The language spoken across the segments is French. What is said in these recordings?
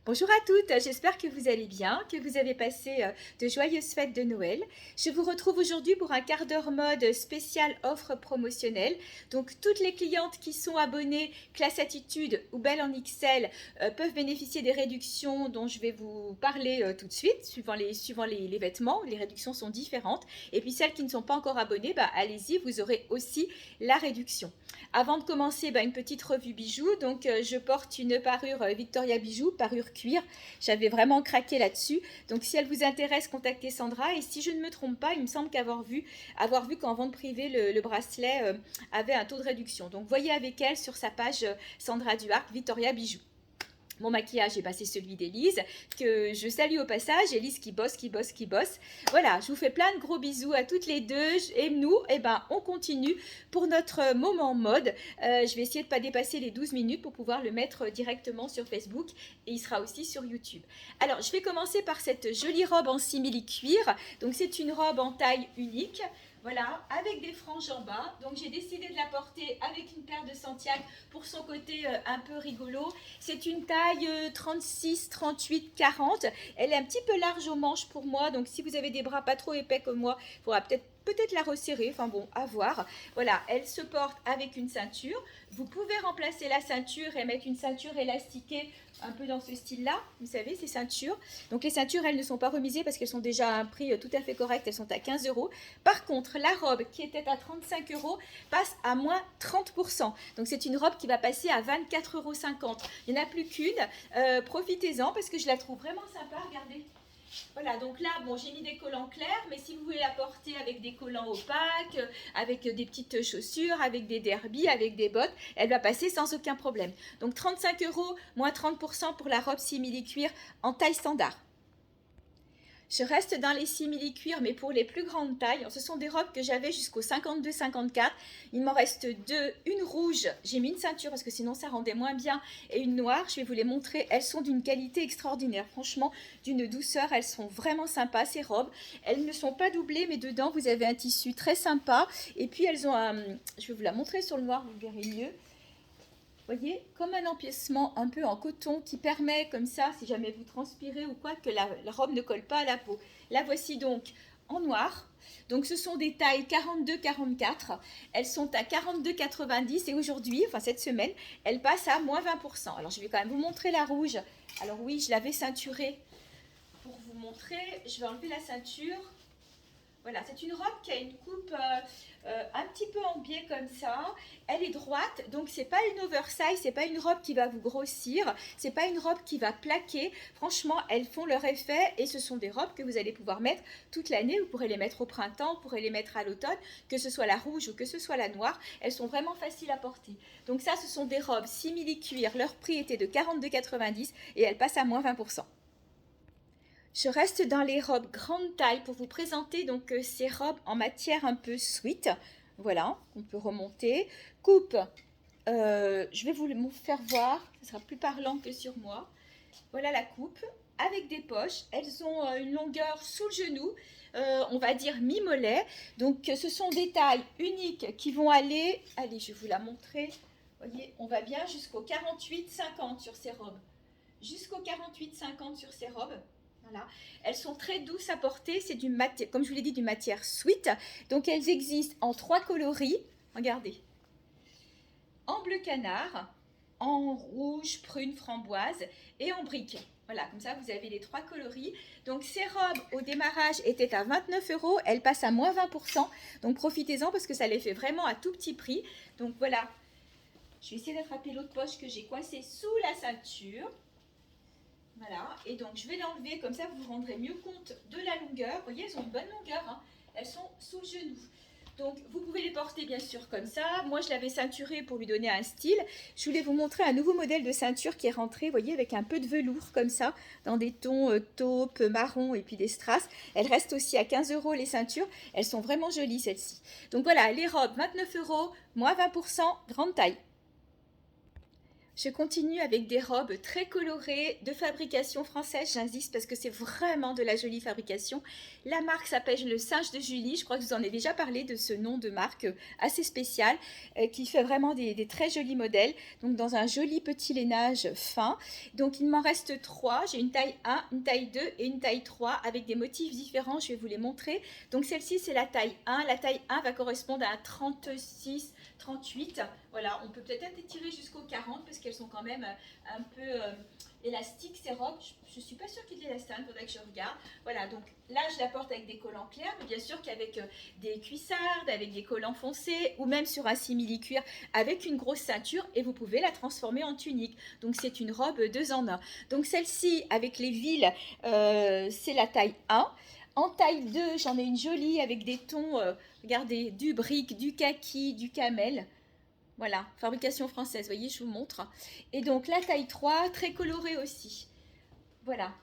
Bonjour à toutes, j'espère que vous allez bien, que vous avez passé de joyeuses fêtes de Noël. Je vous retrouve aujourd'hui pour un quart d'heure mode spécial offre promotionnelle. Donc toutes les clientes qui sont abonnées Classe Attitude ou Belle en XL peuvent bénéficier des réductions dont je vais vous parler tout de suite, suivant les vêtements. Les réductions sont différentes. Et puis celles qui ne sont pas encore abonnées, allez-y, vous aurez aussi la réduction. Avant de commencer, une petite revue bijoux. Donc je porte une parure Victoria Bijoux, parure cuir. J'avais vraiment craqué là-dessus. Donc si elle vous intéresse, contactez Sandra. Et si je ne me trompe pas, il me semble avoir vu qu'en vente privée, le bracelet avait un taux de réduction. Donc voyez avec elle sur sa page Sandra Duarc, Victoria Bijoux. Mon maquillage est passé celui d'Élise, que je salue au passage. Élise qui bosse, qui bosse, qui bosse. Voilà, je vous fais plein de gros bisous à toutes les deux. Et nous, on continue pour notre moment mode. Je vais essayer de ne pas dépasser les 12 minutes pour pouvoir le mettre directement sur Facebook. Et il sera aussi sur YouTube. Alors, je vais commencer par cette jolie robe en simili-cuir. Donc, c'est une robe en taille unique. Voilà, avec des franges en bas. Donc j'ai décidé de la porter avec une paire de Santiago pour son côté un peu rigolo. C'est une taille 36, 38, 40. Elle est un petit peu large aux manches pour moi. Donc si vous avez des bras pas trop épais comme moi, il faudra peut-être la resserrer, enfin bon, à voir. Voilà, elle se porte avec une ceinture. Vous pouvez remplacer la ceinture et mettre une ceinture élastiquée un peu dans ce style-là, vous savez, ces ceintures. Donc les ceintures, elles ne sont pas remisées parce qu'elles sont déjà à un prix tout à fait correct, elles sont à 15 euros. Par contre, la robe qui était à 35 euros passe à moins 30%. Donc c'est une robe qui va passer à 24,50 euros. Il n'y en a plus qu'une. Profitez-en parce que je la trouve vraiment sympa, regardez. Voilà, donc là, bon, j'ai mis des collants clairs, mais si vous voulez la porter avec des collants opaques, avec des petites chaussures, avec des derbies, avec des bottes, elle va passer sans aucun problème. Donc 35 euros, moins 30% pour la robe simili-cuir en taille standard. Je reste dans les simili-cuir, mais pour les plus grandes tailles. Ce sont des robes que j'avais jusqu'au 52-54. Il m'en reste deux. Une rouge, j'ai mis une ceinture parce que sinon ça rendait moins bien. Et une noire, je vais vous les montrer. Elles sont d'une qualité extraordinaire. Franchement, d'une douceur. Elles sont vraiment sympas, ces robes. Elles ne sont pas doublées, mais dedans, vous avez un tissu très sympa. Et puis, elles ont un... Je vais vous la montrer sur le noir, vous verrez mieux. Vous voyez, comme un empiècement un peu en coton qui permet comme ça, si jamais vous transpirez ou quoi, que la robe ne colle pas à la peau. La voici donc en noir. Donc ce sont des tailles 42-44. Elles sont à 42,90 et aujourd'hui, enfin cette semaine, elles passent à moins 20%. Alors je vais quand même vous montrer la rouge. Alors oui, je l'avais ceinturée pour vous montrer. Je vais enlever la ceinture. Voilà, c'est une robe qui a une coupe un petit peu en biais comme ça. Elle est droite, donc c'est pas une oversize, c'est pas une robe qui va vous grossir, c'est pas une robe qui va plaquer. Franchement, elles font leur effet et ce sont des robes que vous allez pouvoir mettre toute l'année. Vous pourrez les mettre au printemps, vous pourrez les mettre à l'automne, que ce soit la rouge ou que ce soit la noire. Elles sont vraiment faciles à porter. Donc ça, ce sont des robes simili-cuir. Leur prix était de 42,90 et elles passent à moins 20%. Je reste dans les robes grande taille pour vous présenter donc ces robes en matière un peu sweat. Voilà, on peut remonter. Coupe, je vais vous le faire voir, ce sera plus parlant que sur moi. Voilà la coupe, avec des poches. Elles ont une longueur sous le genou, on va dire mi-mollet. Donc ce sont des tailles uniques qui vont allez, je vais vous la montrer. Vous voyez, on va bien jusqu'au 48-50 sur ces robes. Jusqu'au 48-50 sur ces robes. Voilà. Elles sont très douces à porter, c'est du matière, comme je vous l'ai dit, du matière sweat. Donc elles existent en 3 coloris. Regardez. En bleu canard, en rouge, prune, framboise et en brique. Voilà, comme ça vous avez les 3 coloris. Donc ces robes au démarrage étaient à 29 euros, elles passent à moins 20%. Donc profitez-en parce que ça les fait vraiment à tout petit prix. Donc voilà, je vais essayer d'attraper l'autre poche que j'ai coincée sous la ceinture. Voilà, et donc je vais l'enlever, comme ça vous vous rendrez mieux compte de la longueur. Vous voyez, elles ont une bonne longueur, hein. Elles sont sous le genou. Donc vous pouvez les porter bien sûr comme ça. Moi je l'avais ceinturée pour lui donner un style. Je voulais vous montrer un nouveau modèle de ceinture qui est rentré, vous voyez, avec un peu de velours comme ça, dans des tons taupe, marron et puis des strass. Elles restent aussi à 15 euros les ceintures. Elles sont vraiment jolies celles-ci. Donc voilà, les robes 29 euros, moins 20%, grande taille. Je continue avec des robes très colorées de fabrication française, j'insiste parce que c'est vraiment de la jolie fabrication. La marque s'appelle le Singe de Julie, je crois que je vous en ai déjà parlé de ce nom de marque assez spécial qui fait vraiment des très jolis modèles, donc dans un joli petit lainage fin. Donc il m'en reste 3, j'ai une taille 1, une taille 2 et une taille 3 avec des motifs différents, je vais vous les montrer. Donc celle-ci c'est la taille 1, la taille 1 va correspondre à un 36, 38, voilà, on peut peut-être étirer jusqu'au 40 parce qu'elles sont quand même un peu élastiques ces robes. Je ne suis pas sûre qu'il y ait de l'élastane, il faudrait que je regarde. Voilà, donc là je la porte avec des collants clairs, mais bien sûr qu'avec des cuissardes, avec des collants foncés ou même sur un simili-cuir avec une grosse ceinture et vous pouvez la transformer en tunique. Donc c'est une robe 2 en 1. Donc celle-ci avec les villes, c'est la taille 1. En taille 2, j'en ai une jolie avec des tons, regardez, du brique, du kaki, du camel. Voilà, fabrication française, voyez, je vous montre. Et donc la taille 3, très colorée aussi. Voilà,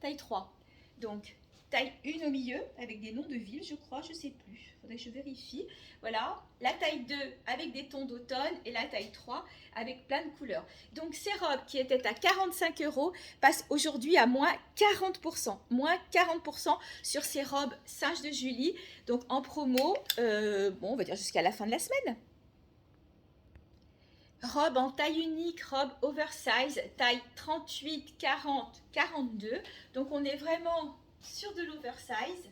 taille 3. Donc taille 1 au milieu, avec des noms de villes, je crois, je ne sais plus. Il faudrait que je vérifie. Voilà, la taille 2 avec des tons d'automne et la taille 3 avec plein de couleurs. Donc ces robes qui étaient à 45 € passent aujourd'hui à moins 40%. Moins 40% sur ces robes Singe de Julie. Donc en promo, bon, on va dire jusqu'à la fin de la semaine. Robe en taille unique, robe oversize, taille 38, 40, 42. Donc on est vraiment sur de l'oversize.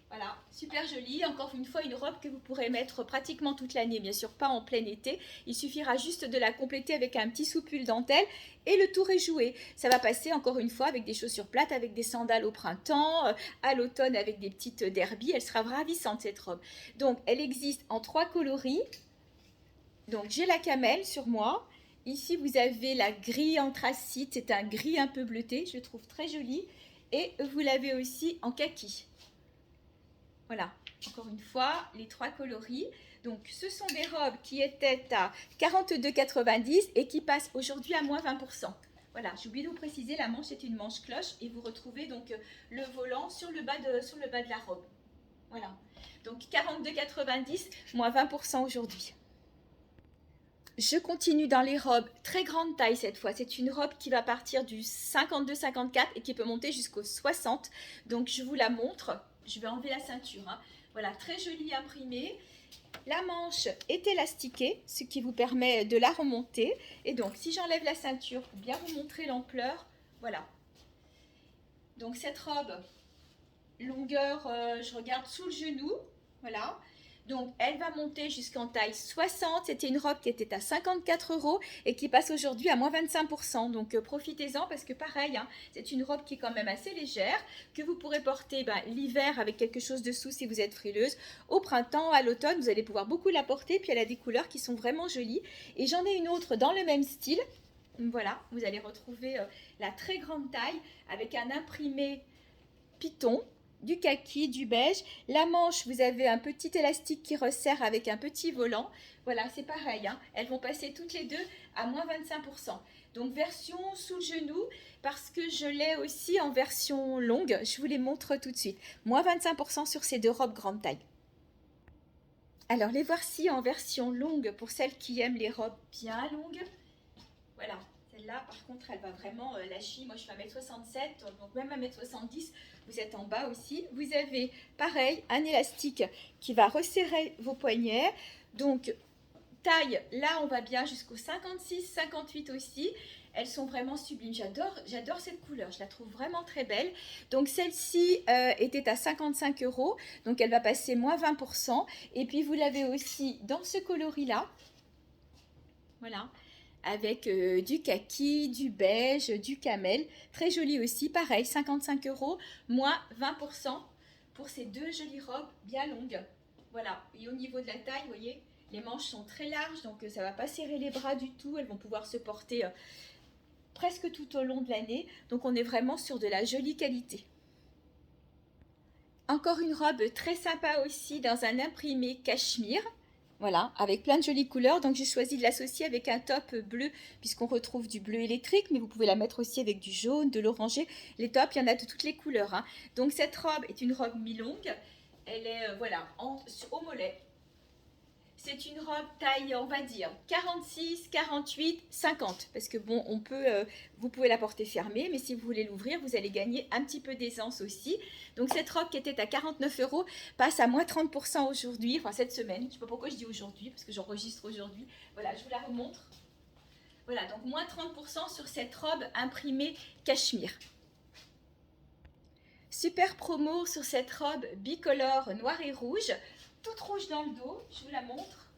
Voilà, super jolie. Encore une fois, une robe que vous pourrez mettre pratiquement toute l'année, bien sûr pas en plein été. Il suffira juste de la compléter avec un petit soupul dentelle et le tour est joué. Ça va passer encore une fois avec des chaussures plates, avec des sandales au printemps, à l'automne avec des petites derbies. Elle sera ravissante cette robe. Donc elle existe en 3 coloris. Donc j'ai la camel sur moi. Ici vous avez la gris anthracite, c'est un gris un peu bleuté, je le trouve très joli. Et vous l'avez aussi en kaki. Voilà, encore une fois, les 3 coloris. Donc ce sont des robes qui étaient à 42,90 et qui passent aujourd'hui à moins 20%. Voilà, j'ai oublié de vous préciser, la manche est une manche cloche et vous retrouvez donc le volant sur le bas de la robe. Voilà, donc 42,90 moins 20% aujourd'hui. Je continue dans les robes très grande taille cette fois. C'est une robe qui va partir du 52-54 et qui peut monter jusqu'au 60. Donc je vous la montre. Je vais enlever la ceinture. Hein. Voilà, très jolie imprimée. La manche est élastiquée, ce qui vous permet de la remonter. Et donc si j'enlève la ceinture pour bien vous montrer l'ampleur, voilà. Donc cette robe, longueur, je regarde sous le genou. Voilà. Donc, elle va monter jusqu'en taille 60. C'était une robe qui était à 54 € et qui passe aujourd'hui à moins 25%. Donc, profitez-en parce que pareil, hein, c'est une robe qui est quand même assez légère, que vous pourrez porter l'hiver avec quelque chose dessous si vous êtes frileuse. Au printemps, à l'automne, vous allez pouvoir beaucoup la porter. Puis, elle a des couleurs qui sont vraiment jolies. Et j'en ai une autre dans le même style. Voilà, vous allez retrouver la très grande taille avec un imprimé python, du kaki, du beige. La manche, vous avez un petit élastique qui resserre avec un petit volant. Voilà, c'est pareil. Hein. Elles vont passer toutes les deux à moins 25%. Donc version sous le genou, parce que je l'ai aussi en version longue. Je vous les montre tout de suite. Moins 25% sur ces 2 robes grande taille. Alors les voici en version longue pour celles qui aiment les robes bien longues. Voilà. Celle-là, par contre, elle va vraiment lâcher. Moi, je fais 1m67, donc même 1m70, vous êtes en bas aussi. Vous avez, pareil, un élastique qui va resserrer vos poignets. Donc, taille, là, on va bien jusqu'au 56, 58 aussi. Elles sont vraiment sublimes. J'adore cette couleur. Je la trouve vraiment très belle. Donc, celle-ci était à 55 €. Donc, elle va passer moins 20%. Et puis, vous l'avez aussi dans ce coloris-là. Voilà, avec du kaki, du beige, du camel. Très joli aussi, pareil, 55 €, moins 20% pour ces 2 jolies robes bien longues. Voilà, et au niveau de la taille, vous voyez, les manches sont très larges, donc ça ne va pas serrer les bras du tout. Elles vont pouvoir se porter presque tout au long de l'année. Donc on est vraiment sur de la jolie qualité. Encore une robe très sympa aussi dans un imprimé cachemire. Voilà, avec plein de jolies couleurs. Donc j'ai choisi de l'associer avec un top bleu, puisqu'on retrouve du bleu électrique, mais vous pouvez la mettre aussi avec du jaune, de l'orangé. Les tops, il y en a de toutes les couleurs. Hein. Donc cette robe est une robe mi-longue. Elle est, voilà, au mollet. C'est une robe taille, on va dire, 46, 48, 50. Parce que bon, vous pouvez la porter fermée, mais si vous voulez l'ouvrir, vous allez gagner un petit peu d'aisance aussi. Donc cette robe qui était à 49 € passe à moins 30% aujourd'hui, enfin cette semaine. Je ne sais pas pourquoi je dis aujourd'hui, parce que j'enregistre aujourd'hui. Voilà, je vous la remontre. Voilà, donc moins 30% sur cette robe imprimée cachemire. Super promo sur cette robe bicolore noir et rouge, toute rouge dans le dos, je vous la montre.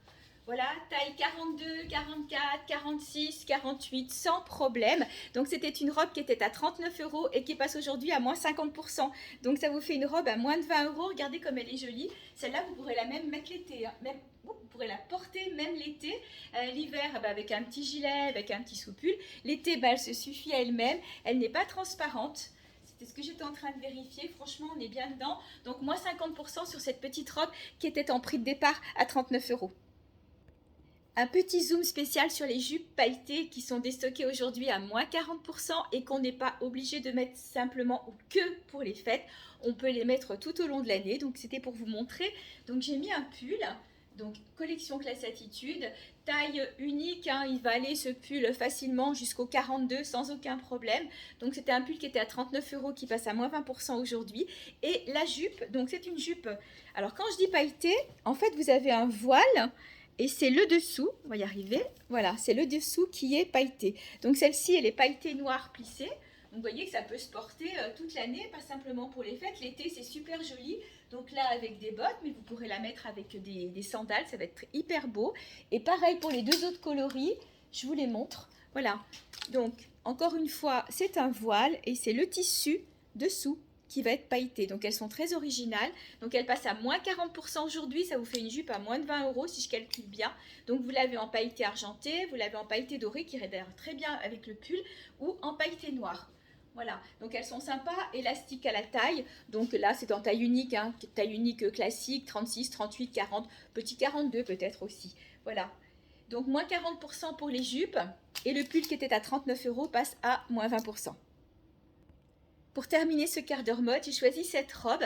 Voilà, taille 42, 44, 46, 48, sans problème. Donc c'était une robe qui était à 39 € et qui passe aujourd'hui à moins 50%. Donc ça vous fait une robe à moins de 20 €. Regardez comme elle est jolie. Celle-là, vous pourrez la même mettre l'été, hein. Vous pourrez la porter même l'été. L'hiver, avec un petit gilet, avec un petit sous-pull. L'été, elle se suffit à elle-même. Elle n'est pas transparente. C'est ce que j'étais en train de vérifier. Franchement, on est bien dedans. Donc, moins 50% sur cette petite robe qui était en prix de départ à 39 €. Un petit zoom spécial sur les jupes pailletées qui sont déstockées aujourd'hui à moins 40% et qu'on n'est pas obligé de mettre simplement ou que pour les fêtes. On peut les mettre tout au long de l'année. Donc, c'était pour vous montrer. Donc, j'ai mis un pull. Donc, collection Classe Attitude, taille unique, hein, il va aller ce pull facilement jusqu'au 42 sans aucun problème. Donc, c'était un pull qui était à 39 € qui passe à moins 20% aujourd'hui. Et la jupe, donc c'est une jupe. Alors, quand je dis pailletée, en fait, vous avez un voile et c'est le dessous, on va y arriver. Voilà, c'est le dessous qui est pailleté. Donc, celle-ci, elle est pailletée noire plissée. Donc, vous voyez que ça peut se porter toute l'année, pas simplement pour les fêtes. L'été, c'est super joli. Donc là, avec des bottes, mais vous pourrez la mettre avec des sandales. Ça va être hyper beau. Et pareil pour les deux autres coloris. Je vous les montre. Voilà. Donc, encore une fois, c'est un voile et c'est le tissu dessous qui va être pailleté. Donc, elles sont très originales. Donc, elles passent à moins 40% aujourd'hui. Ça vous fait une jupe à moins de 20 € si je calcule bien. Donc, vous l'avez en pailleté argenté, vous l'avez en pailleté doré qui irait d'ailleurs très bien avec le pull ou en pailleté noire. Voilà, donc elles sont sympas, élastiques à la taille. Donc là, c'est en taille unique, hein, taille unique classique, 36, 38, 40, petit 42 peut-être aussi. Voilà, donc moins 40% pour les jupes. Et le pull qui était à 39 € passe à moins 20%. Pour terminer ce quart d'heure mode, j'ai choisi cette robe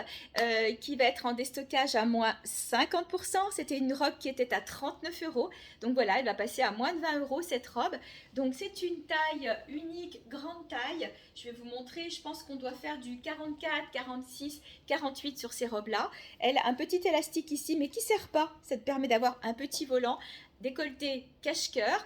qui va être en déstockage à moins 50%. C'était une robe qui était à 39 €. Donc voilà, elle va passer à moins de 20 € cette robe. Donc c'est une taille unique, grande taille. Je vais vous montrer, je pense qu'on doit faire du 44, 46, 48 sur ces robes-là. Elle a un petit élastique ici, mais qui ne sert pas. Ça te permet d'avoir un petit volant, décolleté cache-cœur.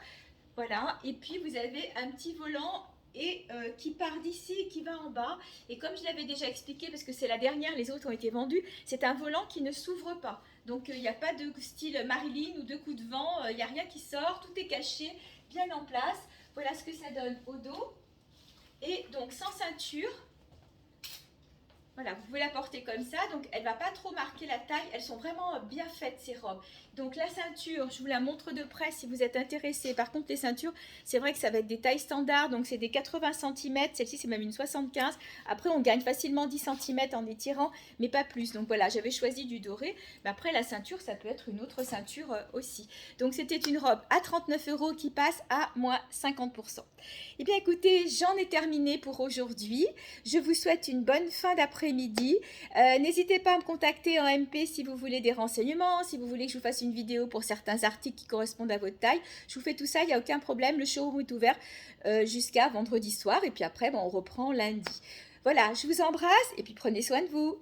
Voilà, et puis vous avez un petit volant et qui part d'ici et qui va en bas. Et comme je l'avais déjà expliqué, parce que c'est la dernière, les autres ont été vendus, c'est un volant qui ne s'ouvre pas. Donc il n'y a pas de style Marilyn ou de coup de vent, il n'y a rien qui sort, tout est caché, bien en place. Voilà ce que ça donne au dos. Et donc sans ceinture. Voilà, vous pouvez la porter comme ça, donc elle ne va pas trop marquer la taille, elles sont vraiment bien faites ces robes. Donc la ceinture, je vous la montre de près si vous êtes intéressé. Par contre les ceintures, c'est vrai que ça va être des tailles standards, donc c'est des 80 cm, celle-ci c'est même une 75. Après on gagne facilement 10 cm en étirant, mais pas plus. Donc voilà, j'avais choisi du doré, mais après la ceinture, ça peut être une autre ceinture aussi. Donc c'était une robe à 39 € qui passe à moins 50%. Eh bien écoutez, j'en ai terminé pour aujourd'hui. Je vous souhaite une bonne fin d'après-midi. N'hésitez pas à me contacter en MP si vous voulez des renseignements, si vous voulez que je vous fasse une vidéo pour certains articles qui correspondent à votre taille. Je vous fais tout ça, il n'y a aucun problème. Le showroom est ouvert jusqu'à vendredi soir et puis après, on reprend lundi. Voilà, je vous embrasse et puis prenez soin de vous.